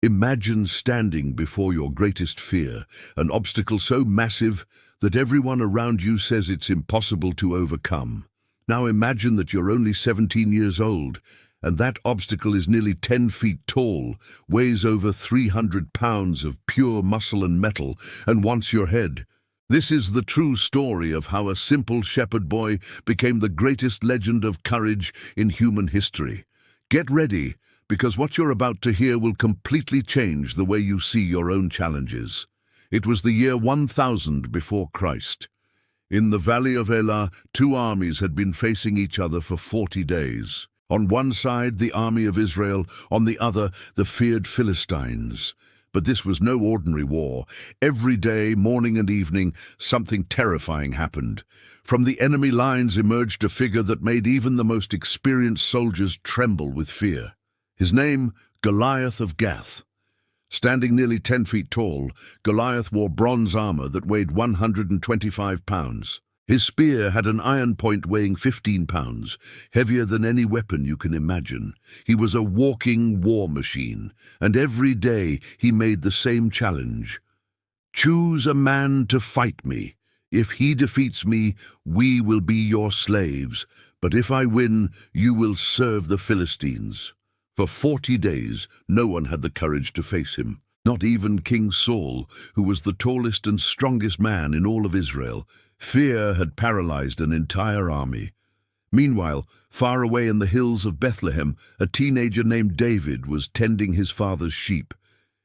Imagine standing before your greatest fear, an obstacle so massive that everyone around you says it's impossible to overcome. Now imagine that you're only 17 years old, and that obstacle is nearly 10 feet tall, weighs over 300 pounds of pure muscle and metal, and wants your head. This is the true story of how a simple shepherd boy became the greatest legend of courage in human history. Get ready, because what you're about to hear will completely change the way you see your own challenges. It was the year 1000 before Christ. In the valley of Elah, two armies had been facing each other for 40 days. On one side, the army of Israel, on the other, the feared Philistines. But this was no ordinary war. Every day, morning and evening, something terrifying happened. From the enemy lines emerged a figure that made even the most experienced soldiers tremble with fear. His name, Goliath of Gath. Standing nearly 10 feet tall, Goliath wore bronze armor that weighed 125 pounds. His spear had an iron point weighing 15 pounds, heavier than any weapon you can imagine. He was a walking war machine, and every day he made the same challenge. Choose a man to fight me. If he defeats me, we will be your slaves, but if I win, you will serve the Philistines. For 40 days, no one had the courage to face him, not even King Saul, who was the tallest and strongest man in all of Israel. Fear had paralyzed an entire army. Meanwhile, far away in the hills of Bethlehem, a teenager named David was tending his father's sheep.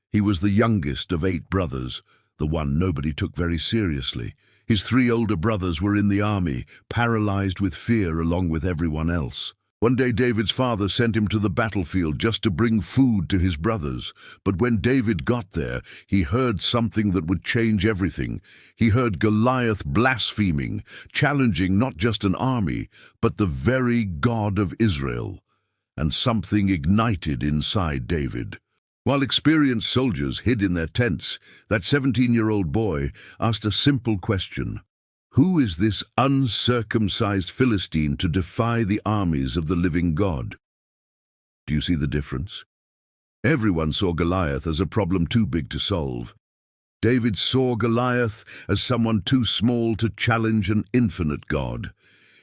He was the youngest of 8 brothers, the one nobody took very seriously. His 3 older brothers were in the army, paralyzed with fear along with everyone else. One day David's father sent him to the battlefield just to bring food to his brothers. But when David got there, he heard something that would change everything. He heard Goliath blaspheming, challenging not just an army, but the very God of Israel. And something ignited inside David. While experienced soldiers hid in their tents, that 17-year-old boy asked a simple question. Who is this uncircumcised Philistine to defy the armies of the living God? Do you see the difference? Everyone saw Goliath as a problem too big to solve. David saw Goliath as someone too small to challenge an infinite God.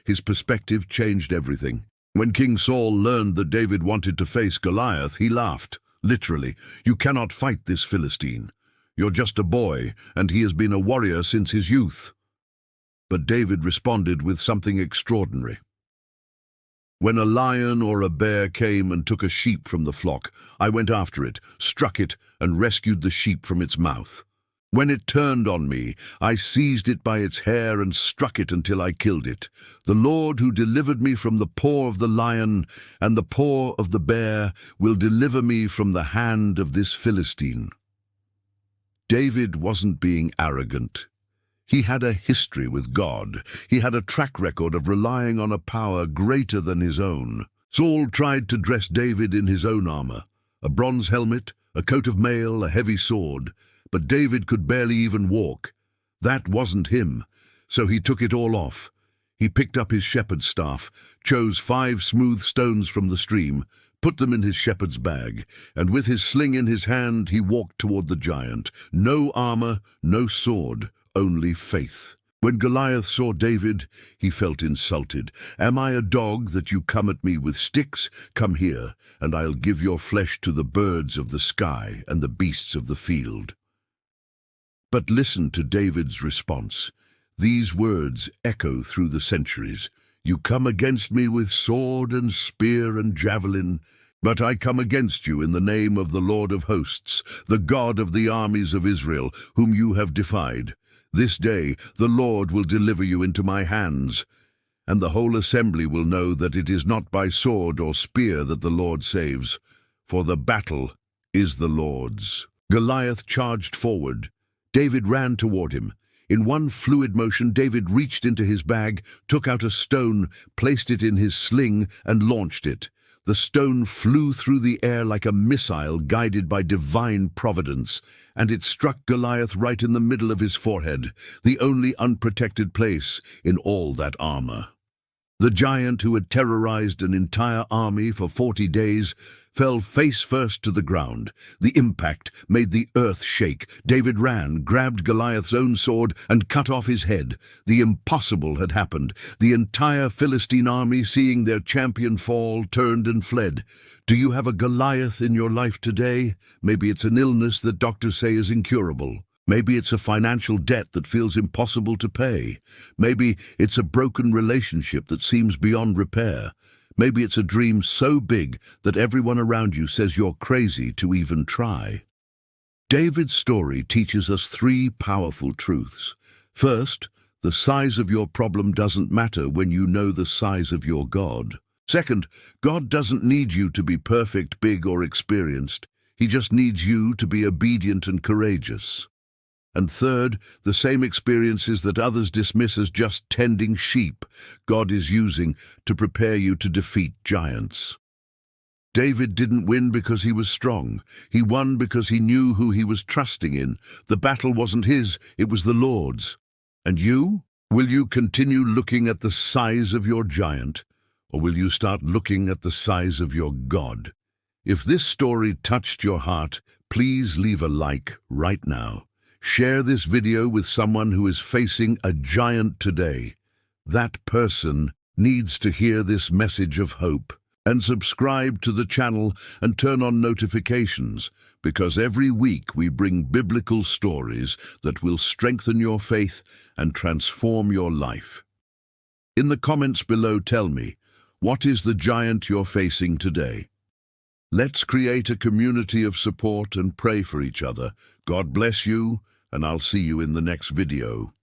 His perspective changed everything. When King Saul learned that David wanted to face Goliath, he laughed. Literally, "You cannot fight this Philistine. You're just a boy, and he has been a warrior since his youth." But David responded with something extraordinary. "When a lion or a bear came and took a sheep from the flock, I went after it, struck it, and rescued the sheep from its mouth. When it turned on me, I seized it by its hair and struck it until I killed it. The Lord who delivered me from the paw of the lion and the paw of the bear will deliver me from the hand of this Philistine." David wasn't being arrogant. He had a history with God. He had a track record of relying on a power greater than his own. Saul tried to dress David in his own armor, a bronze helmet, a coat of mail, a heavy sword, but David could barely even walk. That wasn't him, so he took it all off. He picked up his shepherd's staff, chose 5 smooth stones from the stream, put them in his shepherd's bag, and with his sling in his hand he walked toward the giant. No armor, no sword, only faith. When Goliath saw David, he felt insulted. "Am I a dog that you come at me with sticks? Come here, and I'll give your flesh to the birds of the sky and the beasts of the field." But listen to David's response. These words echo through the centuries. "You come against me with sword and spear and javelin, but I come against you in the name of the Lord of hosts, the God of the armies of Israel, whom you have defied. This day the Lord will deliver you into my hands, and the whole assembly will know that it is not by sword or spear that the Lord saves, for the battle is the Lord's." Goliath charged forward. David ran toward him. In one fluid motion, David reached into his bag, took out a stone, placed it in his sling, and launched it. The stone flew through the air like a missile guided by divine providence, and it struck Goliath right in the middle of his forehead, the only unprotected place in all that armor. The giant who had terrorized an entire army for 40 days fell face first to the ground. The impact made the earth shake. David ran, grabbed Goliath's own sword, and cut off his head. The impossible had happened. The entire Philistine army, seeing their champion fall, turned and fled. Do you have a Goliath in your life today? Maybe it's an illness that doctors say is incurable. Maybe it's a financial debt that feels impossible to pay. Maybe it's a broken relationship that seems beyond repair. Maybe it's a dream so big that everyone around you says you're crazy to even try. David's story teaches us three powerful truths. First, the size of your problem doesn't matter when you know the size of your God. Second, God doesn't need you to be perfect, big, or experienced. He just needs you to be obedient and courageous. And third, the same experiences that others dismiss as just tending sheep, God is using to prepare you to defeat giants. David didn't win because he was strong. He won because he knew who he was trusting in. The battle wasn't his, it was the Lord's. And you? Will you continue looking at the size of your giant, or will you start looking at the size of your God? If this story touched your heart, please leave a like right now. Share this video with someone who is facing a giant today. That person needs to hear this message of hope. And subscribe to the channel and turn on notifications, because every week we bring biblical stories that will strengthen your faith and transform your life. In the comments below, tell me, what is the giant you're facing today? Let's create a community of support and pray for each other. God bless you, and I'll see you in the next video.